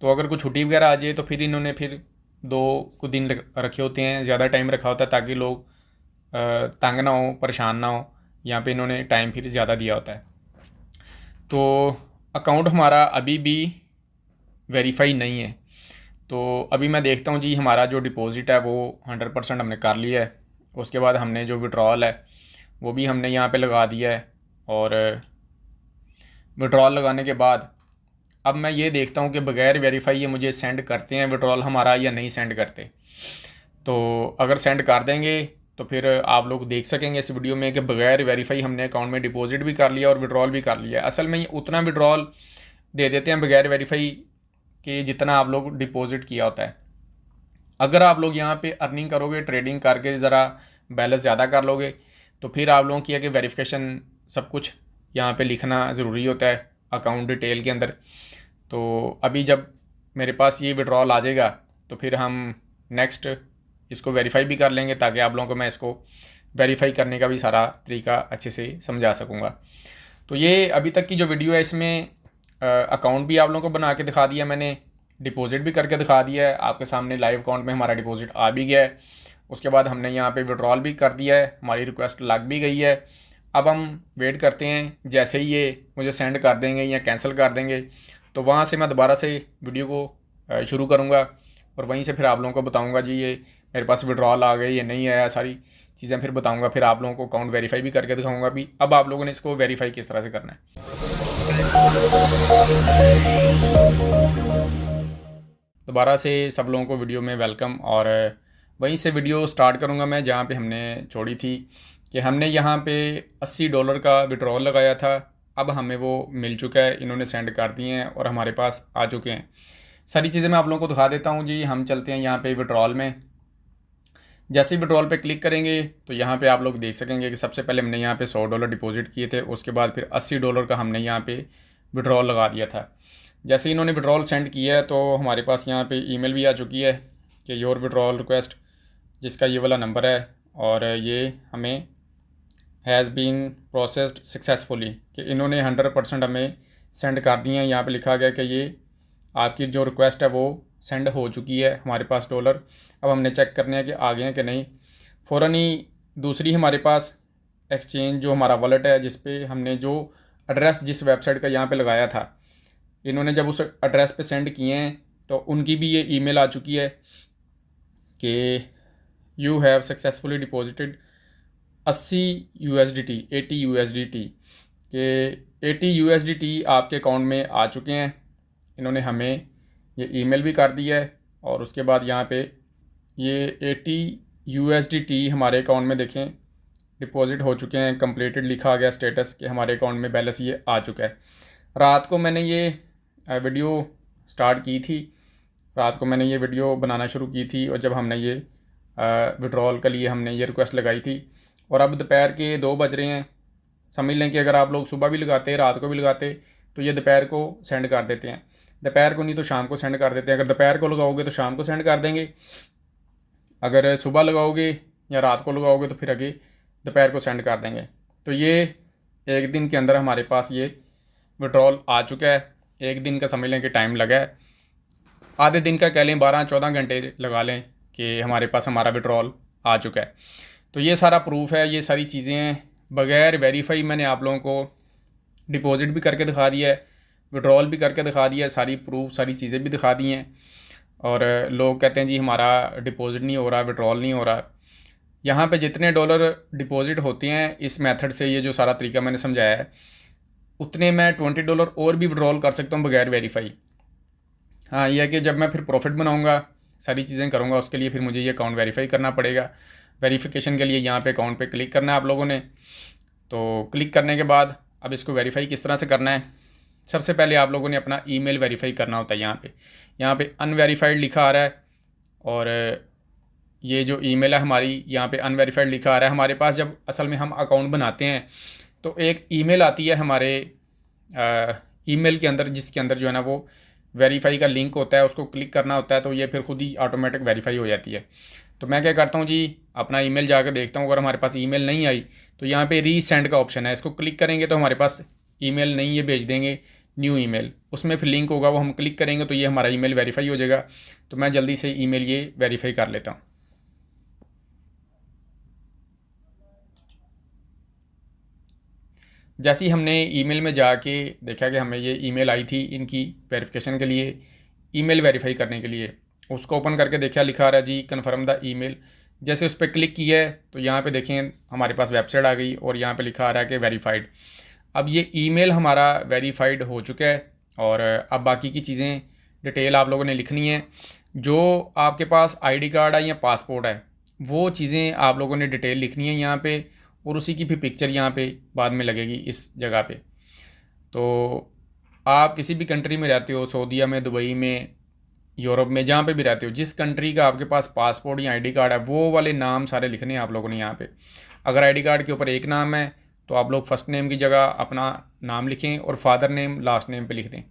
[SPEAKER 1] तो अगर कोई छुट्टी वगैरह आ जाए तो फिर इन्होंने फिर 2 को दिन रखे होते हैं, ज़्यादा टाइम रखा होता है ताकि लोग तंग ना हो, परेशान ना हो, यहाँ पे इन्होंने टाइम फिर ज़्यादा दिया होता है। तो अकाउंट हमारा अभी भी वेरीफाई नहीं है। तो अभी मैं देखता हूँ जी हमारा जो डिपॉज़िट है वो 100% हमने कर लिया है। उसके बाद हमने जो विड्रॉल है वो भी हमने यहाँ पे लगा दिया है, और विड्रॉल लगाने के बाद अब मैं ये देखता हूँ कि बग़ैर वेरीफाई ये मुझे सेंड करते हैं विड्रॉल हमारा या नहीं सेंड करते। तो अगर सेंड कर देंगे तो फिर आप लोग देख सकेंगे इस वीडियो में कि बग़ैर वेरीफाई हमने अकाउंट में डिपॉजिट भी कर लिया और विड्रॉल भी कर लिया। असल में ये उतना विड्रॉल दे देते हैं बग़ैर वेरीफाई कि जितना आप लोग डिपॉजिट किया होता है। अगर आप लोग यहाँ पे अर्निंग करोगे, ट्रेडिंग करके ज़रा बैलेंस ज़्यादा कर लोगे, तो फिर आप लोगों की है कि वेरिफिकेशन सब कुछ यहाँ पे लिखना ज़रूरी होता है अकाउंट डिटेल के अंदर। तो अभी जब मेरे पास ये विड्रॉल आ जाएगा तो फिर हम नेक्स्ट इसको वेरीफाई भी कर लेंगे, ताकि आप लोगों को मैं इसको वेरीफाई करने का भी सारा तरीका अच्छे से समझा सकूँगा। तो ये अभी तक की जो वीडियो है इसमें अकाउंट भी आप लोगों को बना के दिखा दिया मैंने, डिपॉजिट भी करके दिखा दिया है, आपके सामने लाइव अकाउंट में हमारा डिपॉजिट आ भी गया है। उसके बाद हमने यहाँ पे विड्रॉल भी कर दिया है, हमारी रिक्वेस्ट लग भी गई है। अब हम वेट करते हैं, जैसे ही ये मुझे सेंड कर देंगे या कैंसिल कर देंगे तो वहाँ से मैं दोबारा से वीडियो को शुरू करूँगा और वहीं से फिर आप लोगों को बताऊंगा जी ये मेरे पास विड्रॉल आ गए, ये नहीं आया, सारी चीज़ें फिर बताऊंगा। फिर आप लोगों को अकाउंट वेरीफाई भी करके दिखाऊंगा भी अब आप लोगों ने इसको वेरीफाई किस तरह से करना है। दोबारा से सब लोगों को वीडियो में वेलकम। और वहीं से वीडियो स्टार्ट करूंगा मैं जहाँ पे हमने छोड़ी थी कि हमने यहाँ पे $80 का विड्रॉल लगाया था। अब हमें वो मिल चुका है, इन्होंने सेंड कर दिए हैं और हमारे पास आ चुके हैं। सारी चीज़ें मैं आप लोगों को दिखा देता हूँ जी। हम चलते हैं यहाँ पे विड्रॉल में। जैसे ही विड्रॉल पे क्लिक करेंगे तो यहाँ पे आप लोग देख सकेंगे कि सबसे पहले हमने यहाँ पे $100 डिपॉजिट किए थे, उसके बाद फिर $80 का हमने यहाँ पे विड्रॉल लगा दिया था। जैसे ही इन्होंने विड्रॉल सेंड किया है तो हमारे पास यहाँ पे ईमेल भी आ चुकी है कि योर विड्रॉल रिक्वेस्ट, जिसका ये वाला नंबर है, और ये हमें हैज़ बीन प्रोसेस्ड सक्सेसफुली, कि इन्होंने 100% हमें सेंड कर दिए हैं। यहाँ पे लिखा गया कि ये आपकी जो रिक्वेस्ट है वो सेंड हो चुकी है हमारे पास डॉलर। अब हमने चेक करने हैं कि आ गए हैं कि नहीं। फ़ौरन ही दूसरी हमारे पास एक्सचेंज जो हमारा वॉलेट है, जिस पे हमने जो एड्रेस जिस वेबसाइट का यहाँ पे लगाया था, इन्होंने जब उस एड्रेस पे सेंड किए हैं तो उनकी भी ये ईमेल आ चुकी है कि you have successfully deposited 80 USDT, 80 USDT के 80 USDT आपके अकाउंट में आ चुके हैं। इन्होंने हमें ये ईमेल भी कर दिया है और उसके बाद यहाँ पे ये 80 USDT हमारे अकाउंट में देखें डिपॉजिट हो चुके हैं। कंप्लीटेड लिखा आ गया स्टेटस कि हमारे अकाउंट में बैलेंस ये आ चुका है। रात को मैंने ये वीडियो स्टार्ट की थी, रात को मैंने ये वीडियो बनाना शुरू की थी, और जब हमने ये विड्रॉल के लिए हमने ये रिक्वेस्ट लगाई थी, और अब दोपहर के 2 बज रहे हैं। समझ लें कि अगर आप लोग सुबह भी लगाते, रात को भी लगाते, तो ये दोपहर को सेंड कर देते हैं। दोपहर को नहीं तो शाम को सेंड कर देते हैं। अगर दोपहर को लगाओगे तो शाम को सेंड कर देंगे, अगर सुबह लगाओगे या रात को लगाओगे तो फिर आगे दोपहर को सेंड कर देंगे। तो ये एक दिन के अंदर हमारे पास ये विड्रॉल आ चुका है। एक दिन का समझ लें कि टाइम लगा है, आधे दिन का कह लें, 12-14 घंटे लगा लें कि हमारे पास हमारा विड्रॉल आ चुका है। तो ये सारा प्रूफ है, ये सारी चीज़ें बग़ैर वेरीफाई मैंने आप लोगों को डिपॉजिट भी करके दिखा दिया है, विड्रॉल भी करके दिखा दिया है, सारी प्रूफ सारी चीज़ें भी दिखा दी हैं। और लोग कहते हैं जी हमारा डिपॉजिट नहीं हो रहा, विड्रॉल नहीं हो रहा। यहाँ पे जितने डॉलर डिपॉजिट होते हैं इस मेथड से, ये जो सारा तरीका मैंने समझाया है, उतने मैं $20 और भी विड्रॉल कर सकता हूँ बगैर वेरीफाई। हाँ, यह है कि जब मैं फिर प्रॉफिट बनाऊँगा, सारी चीज़ें करूँगा, उसके लिए फिर मुझे ये अकाउंट वेरीफाई करना पड़ेगा। वेरिफिकेशन के लिए यहाँ पे अकाउंट पे क्लिक करना है आप लोगों ने। तो क्लिक करने के बाद अब इसको वेरीफाई किस तरह से करना है, सबसे पहले आप लोगों ने अपना ईमेल वेरीफाई करना होता है। यहाँ पे अनवेरीफाइड लिखा आ रहा है, और ये जो ईमेल है हमारी, यहाँ पे अनवेरीफाइड लिखा आ रहा है। हमारे पास जब असल में हम अकाउंट बनाते हैं तो एक ईमेल आती है हमारे ईमेल के अंदर, जिसके अंदर जो है ना वो वेरीफाई का लिंक होता है, उसको क्लिक करना होता है, तो ये फिर खुद ही ऑटोमेटिक वेरीफाई हो जाती है। तो मैं क्या करता हूँ जी, अपना ईमेल जाकर देखता हूँ। अगर हमारे पास ईमेल नहीं आई तो यहाँ पे रीसेंड का ऑप्शन है, इसको क्लिक करेंगे तो हमारे पास ईमेल नहीं, ये भेज देंगे न्यू ईमेल, उसमें फिर लिंक होगा, वो हम क्लिक करेंगे तो ये हमारा ईमेल वेरीफाई हो जाएगा। तो मैं जल्दी से ईमेल ये वेरीफाई कर लेता हूँ। जैसे ही हमने ईमेल में जाके देखा कि हमें ये ईमेल आई थी इनकी वेरिफिकेशन के लिए, ईमेल वेरीफाई करने के लिए, उसको ओपन करके देखा, लिखा रहा जी कन्फर्म द ईमेल। जैसे उस पर क्लिक किया है तो यहाँ पे देखें हमारे पास वेबसाइट आ गई और यहाँ पे लिखा आ रहा है कि वेरीफाइड। अब ये ईमेल हमारा वेरीफाइड हो चुका है, और अब बाकी की चीज़ें डिटेल आप लोगों ने लिखनी है। जो आपके पास आईडी कार्ड है या पासपोर्ट है, वो चीज़ें आप लोगों ने डिटेल लिखनी है यहाँ पे, और उसी की भी पिक्चर यहाँ पे बाद में लगेगी इस जगह पे। तो आप किसी भी कंट्री में रहते हो, सऊदीया में, दुबई में, यूरोप में, जहाँ पे भी रहते हो, जिस कंट्री का आपके पास पासपोर्ट या आईडी कार्ड है, वो वाले नाम सारे लिखने हैं आप लोगों ने यहाँ पे। अगर आईडी कार्ड के ऊपर एक नाम है तो आप लोग फर्स्ट नेम की जगह अपना नाम लिखें और फादर नेम लास्ट नेम पे लिख दें।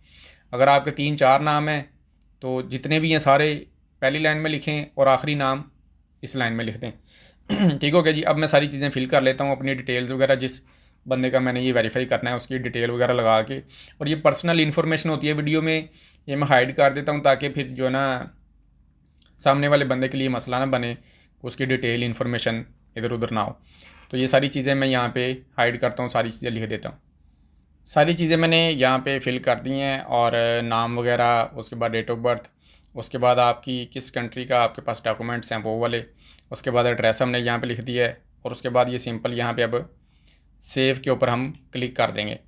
[SPEAKER 1] अगर आपके 3-4 नाम हैं तो जितने भी हैं सारे पहली लाइन में लिखें और आखिरी नाम इस लाइन में लिख दें। ठीक हो गया जी। अब मैं सारी चीज़ें फिल कर लेता हूँ, अपनी डिटेल्स वगैरह, जिस बंदे का मैंने ये वेरीफाई करना है उसकी डिटेल वगैरह लगा के। और ये पर्सनल इन्फॉर्मेशन होती है वीडियो में, ये मैं हाइड कर देता हूँ ताकि फिर जो है ना सामने वाले बंदे के लिए मसला ना बने, उसकी डिटेल इन्फॉर्मेशन इधर उधर ना हो। तो ये सारी चीज़ें मैं यहाँ पे हाइड करता हूँ, सारी चीज़ें लिख देता हूँ। सारी चीज़ें मैंने यहाँ पे फिल कर दी हैं, और नाम वगैरह, उसके बाद डेट ऑफ बर्थ, उसके बाद आपकी किस कंट्री का आपके पास डॉक्यूमेंट्स हैं वो वाले, उसके बाद एड्रेस हमने यहाँ पे लिख दिया है, और उसके बाद ये सिंपल यहाँ पे अब सेव के ऊपर हम क्लिक कर देंगे।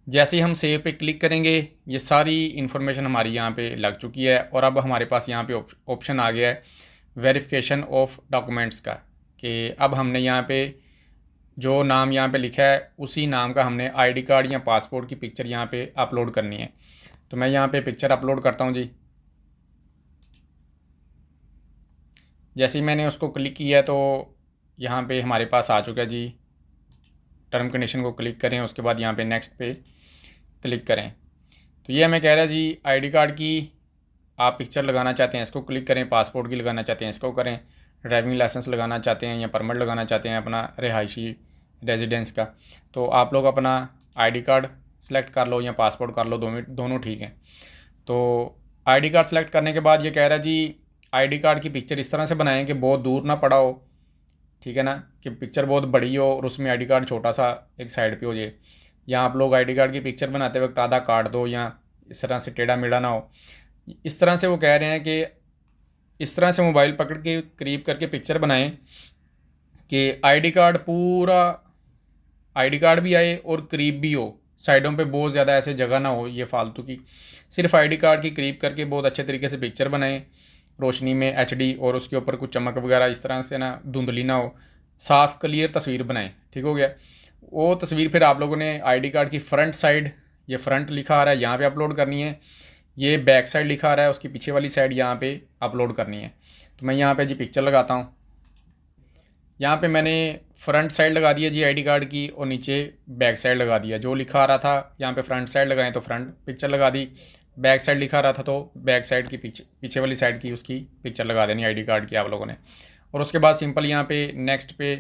[SPEAKER 1] जैसे ही हम सेव पे क्लिक करेंगे ये सारी इन्फॉर्मेशन हमारी यहाँ पे लग चुकी है, और अब हमारे पास यहाँ पे ऑप्शन आ गया है वेरिफिकेशन ऑफ डॉक्यूमेंट्स का, कि अब हमने यहाँ पे जो नाम यहाँ पे लिखा है उसी नाम का हमने आईडी कार्ड या पासपोर्ट की पिक्चर यहाँ पे अपलोड करनी है। तो मैं यहाँ पे पिक्चर अपलोड करता हूँ जी। जैसे ही मैंने उसको क्लिक किया तो यहाँ पे हमारे पास आ चुका है जी। टर्म कंडीशन को क्लिक करें, उसके बाद यहाँ पे नेक्स्ट पे क्लिक करें। तो ये हमें कह रहा है जी आईडी कार्ड की आप पिक्चर लगाना चाहते हैं इसको क्लिक करें, पासपोर्ट की लगाना चाहते हैं इसको करें, ड्राइविंग लाइसेंस लगाना चाहते हैं या परमिट लगाना चाहते हैं अपना रिहायशी रेजिडेंस का, तो आप लोग अपना आईडी कार्ड सेलेक्ट कर लो या पासपोर्ट कर लो, दोनों ठीक हैं। तो आईडी कार्ड सेलेक्ट करने के बाद ये कह रहा है जी आईडी कार्ड की पिक्चर इस तरह से बनाएं कि बहुत दूर ना पड़ा हो, ठीक है ना, कि पिक्चर बहुत बड़ी हो और उसमें आईडी कार्ड छोटा सा एक साइड पे हो जाए, या आप लोग आईडी कार्ड की पिक्चर बनाते वक्त आधा काट दो या इस तरह से टेढ़ा मेढ़ा ना हो। इस तरह से वो कह रहे हैं कि इस तरह से मोबाइल पकड़ के करीब करके पिक्चर बनाएं कि आईडी कार्ड पूरा आईडी कार्ड भी आए और करीब भी हो, साइडों पे बहुत ज़्यादा ऐसे जगह ना हो ये फालतू की, सिर्फ आईडी कार्ड की करीब करके बहुत अच्छे तरीके से पिक्चर बनाएं रोशनी में एचडी, और उसके ऊपर कुछ चमक वगैरह इस तरह से ना धुंधली ना हो, साफ़ क्लियर तस्वीर बनाएं। ठीक हो गया। वो तस्वीर फिर आप लोगों ने आईडी कार्ड की फ्रंट साइड, ये फ्रंट लिखा आ रहा है यहाँ पे अपलोड करनी है, ये बैक साइड लिखा आ रहा है उसकी पीछे वाली साइड यहाँ पे अपलोड करनी है। तो मैं यहाँ पे जी पिक्चर लगाता हूँ। यहाँ पे मैंने फ्रंट साइड लगा दिया जी आईडी कार्ड की, और नीचे बैक साइड लगा दिया। जो लिखा आ रहा था यहाँ पे फ्रंट साइड लगाएं तो फ्रंट पिक्चर लगा दी, बैक साइड लिखा रहा था तो बैक साइड की पीछे वाली साइड की उसकी पिक्चर लगा देनी आईडी कार्ड की आप लोगों ने। और उसके बाद सिंपल यहाँ पे नेक्स्ट पे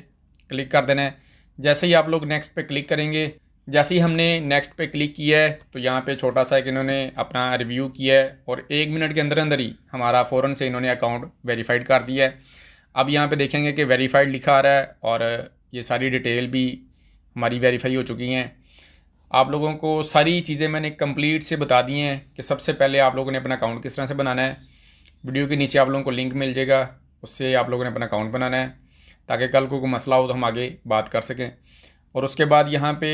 [SPEAKER 1] क्लिक कर देना है। जैसे ही आप लोग नेक्स्ट पे क्लिक करेंगे, जैसे ही हमने नेक्स्ट पे क्लिक किया है तो यहाँ पे छोटा सा एक इन्होंने अपना रिव्यू किया है, और 1 मिनट के अंदर अंदर ही हमारा फ़ौरन से इन्होंने अकाउंट वेरीफाइड कर दिया है। अब यहाँ पे देखेंगे कि वेरीफाइड लिखा आ रहा है, और ये सारी डिटेल भी हमारी वेरीफाई हो चुकी हैं। आप लोगों को सारी चीज़ें मैंने कंप्लीट से बता दी हैं कि सबसे पहले आप लोगों ने अपना अकाउंट किस तरह से बनाना है। वीडियो के नीचे आप लोगों को लिंक मिल जाएगा, उससे आप लोगों ने अपना अकाउंट बनाना है ताकि कल को कोई मसला हो तो हम आगे बात कर सकें। और उसके बाद यहाँ पे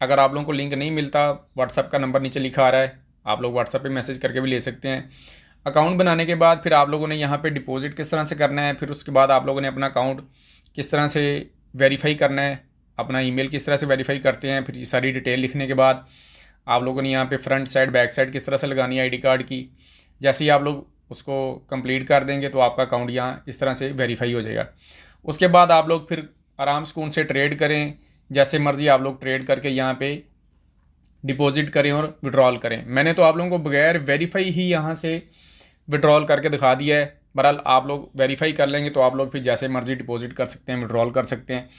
[SPEAKER 1] अगर आप लोगों को लिंक नहीं मिलता, व्हाट्सअप का नंबर नीचे लिखा आ रहा है, आप लोग व्हाट्सअप पे मैसेज करके भी ले सकते हैं। अकाउंट बनाने के बाद फिर आप लोगों ने यहाँ पे डिपॉजिट किस तरह से करना है, फिर उसके बाद आप लोगों ने अपना अकाउंट किस तरह से वेरीफाई करना है, अपना ईमेल किस तरह से वेरीफाई करते हैं, फिर ये सारी डिटेल लिखने के बाद आप लोगों ने यहाँ पे फ्रंट साइड बैक साइड किस तरह से लगानी है आईडी कार्ड की। जैसे ही आप लोग उसको कंप्लीट कर देंगे तो आपका अकाउंट यहाँ इस तरह से वेरीफाई हो जाएगा। उसके बाद आप लोग फिर आराम सुकून से ट्रेड करें, जैसे मर्ज़ी आप लोग ट्रेड करके यहाँ पे डिपॉजिट करें और विड्रॉल करें। मैंने तो आप लोगों को बगैर वेरीफाई ही यहाँ से विड्रॉल करके दिखा दिया है। बहरहाल आप लोग वेरीफाई कर लेंगे तो आप लोग फिर जैसे मर्ज़ी डिपॉजिट कर सकते हैं, विड्रॉल कर सकते हैं।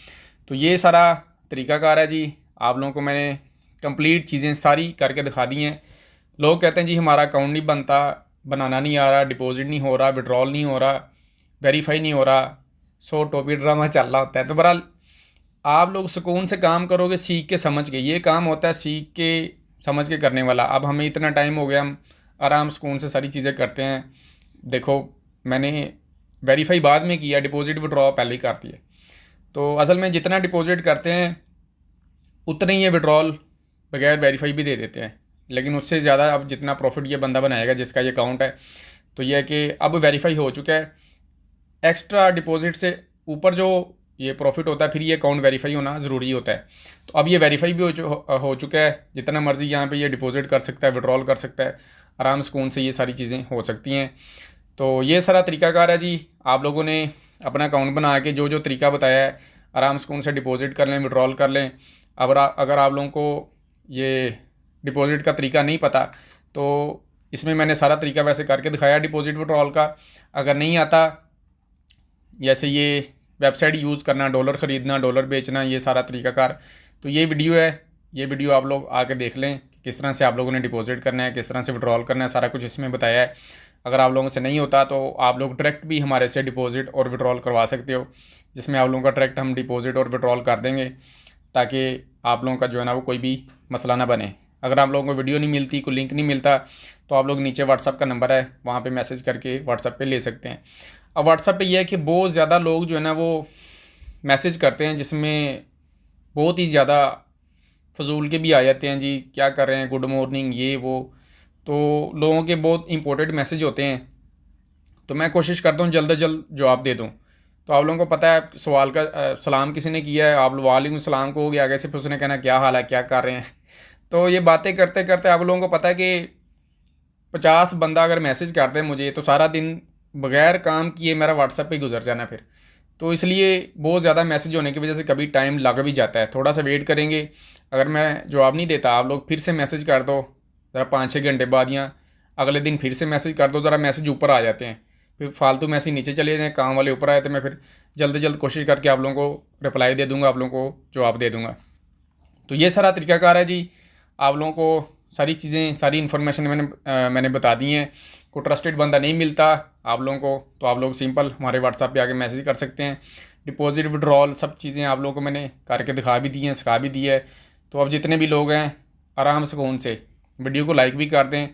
[SPEAKER 1] तो ये सारा तरीकाकार है जी। आप लोगों को मैंने कंप्लीट चीज़ें सारी करके दिखा दी हैं। लोग कहते हैं जी हमारा अकाउंट नहीं बनता, बनाना नहीं आ रहा, डिपॉजिट नहीं हो रहा, विड्रॉल नहीं हो रहा, वेरीफाई नहीं हो रहा, सो टोपी ड्रामा चल रहा होता है। तो बहरहाल आप लोग सुकून से काम करोगे, सीख के समझ के, ये काम होता है सीख के समझ के करने वाला। अब हमें इतना टाइम हो गया, हम आराम सुकून से सारी चीज़ें करते हैं। देखो मैंने वेरीफाई बाद में किया, डिपॉजिट विड्रॉ पहले ही कर दिए। तो असल में जितना डिपॉजिट करते हैं उतना ही ये विड्रॉल बगैर वेरीफाई भी दे देते हैं, लेकिन उससे ज़्यादा अब जितना प्रॉफिट ये बंदा बनाएगा जिसका ये अकाउंट है, तो ये है कि अब वेरीफाई हो चुका है। एक्स्ट्रा डिपॉजिट से ऊपर जो ये प्रॉफिट होता है फिर ये अकाउंट वेरीफाई होना ज़रूरी होता है। तो अब ये वेरीफाई भी हो चुका है, जितना मर्ज़ी यहाँ पे ये डिपॉजिट कर सकता है, विड्रॉल कर सकता है, आराम सुकून से ये सारी चीज़ें हो सकती हैं। तो ये सारा तरीकाकार है जी। आप लोगों ने अपना अकाउंट बना के जो जो तरीका बताया है आराम सुकून से डिपॉजिट कर लें, विड्रॉल कर लें। अगर आप लोगों को ये डिपॉजिट का तरीका नहीं पता तो इसमें मैंने सारा तरीका वैसे करके दिखाया डिपॉजिट विड्रॉल का। अगर नहीं आता, जैसे ये वेबसाइट यूज़ करना, डॉलर ख़रीदना, डॉलर बेचना, ये सारा तरीकाकार, तो ये वीडियो है, ये वीडियो आप लोग आके देख लें किस तरह से आप लोगों ने डिपॉजिट करना है, किस तरह से विड्रॉल करना है, सारा कुछ इसमें बताया है। अगर आप लोगों से नहीं होता तो आप लोग डायरेक्ट भी हमारे से डिपॉजिट और विड्रॉल करवा सकते हो, जिसमें आप लोगों का डायरेक्ट हम डिपॉजिट और विड्रॉल कर देंगे ताकि आप लोगों का जो है ना वो कोई भी मसला ना बने। अगर आप लोगों को वीडियो नहीं मिलती, कोई लिंक नहीं मिलता, तो आप लोग नीचे व्हाट्सअप का नंबर है, वहाँ पे मैसेज करके व्हाट्सअप पे ले सकते हैं। अब व्हाट्सअप पे ये है कि बहुत ज़्यादा लोग जो है ना वो मैसेज करते हैं जिसमें बहुत ही ज़्यादा फजूल के भी आ जाते हैं जी, क्या कर रहे हैं, गुड मॉर्निंग, ये वो। तो लोगों के बहुत इंपॉर्टेंट मैसेज होते हैं, तो मैं कोशिश करता हूँ जल्द से जल्द जवाब दे दूँ। तो आप लोगों को पता है सवाल का सलाम किसी ने किया है, आप वालेकुम सलाम को हो गया, आगे से फिर उसने कहना क्या हाल है, क्या कर रहे हैं। तो ये बातें करते करते आप लोगों को पता है कि 50 बंदा अगर मैसेज करते हैं मुझे, तो सारा दिन बगैर काम किए मेरा व्हाट्सएप पे गुजर जाना फिर। तो इसलिए बहुत ज़्यादा मैसेज होने की वजह से कभी टाइम लग भी जाता है, थोड़ा सा वेट करेंगे। अगर मैं जवाब नहीं देता, आप लोग फिर से मैसेज कर दो ज़रा 5-6 घंटे बाद, या अगले दिन फिर से मैसेज कर दो, ज़रा मैसेज ऊपर आ जाते हैं। फिर फालतू मैसेज नीचे चले जाते हैं, काम वाले ऊपर आए, तो मैं फिर जल्द से जल्द कोशिश करके आप लोगों को रिप्लाई दे दूँगा, आप लोगों को जवाब दे दूँगा। तो ये सारा तरीकाकार है जी। आप लोगों को सारी चीज़ें, सारी इन्फॉर्मेशन मैंने बता दी हैं। कोई ट्रस्टेड बंदा नहीं मिलता आप लोगों को, तो आप लोग सिंपल हमारे व्हाट्सएप पे आके मैसेज कर सकते हैं। डिपॉजिट, विड्रॉल, सब चीज़ें आप लोगों को मैंने करके दिखा भी दी हैं, सिखा भी दी है। तो अब जितने भी लोग हैं आराम सुकून से वीडियो को लाइक भी कर दें,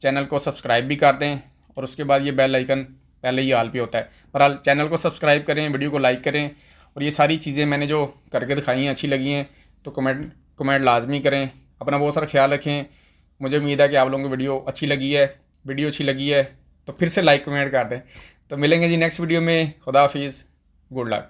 [SPEAKER 1] चैनल को सब्सक्राइब भी कर दें, और उसके बाद ये बेल आइकन पहले ही ऑल पे होता है, पर चैनल को सब्सक्राइब करें, वीडियो को लाइक करें। और ये सारी चीज़ें मैंने जो करके दिखाई हैं अच्छी लगी हैं तो कमेंट लाजमी करें। अपना बहुत सारा ख्याल रखें। मुझे उम्मीद है कि आप लोगों को वीडियो अच्छी लगी है तो फिर से लाइक कमेंट कर दें। तो मिलेंगे जी नेक्स्ट वीडियो में। खुदा हाफिज़, गुड लक।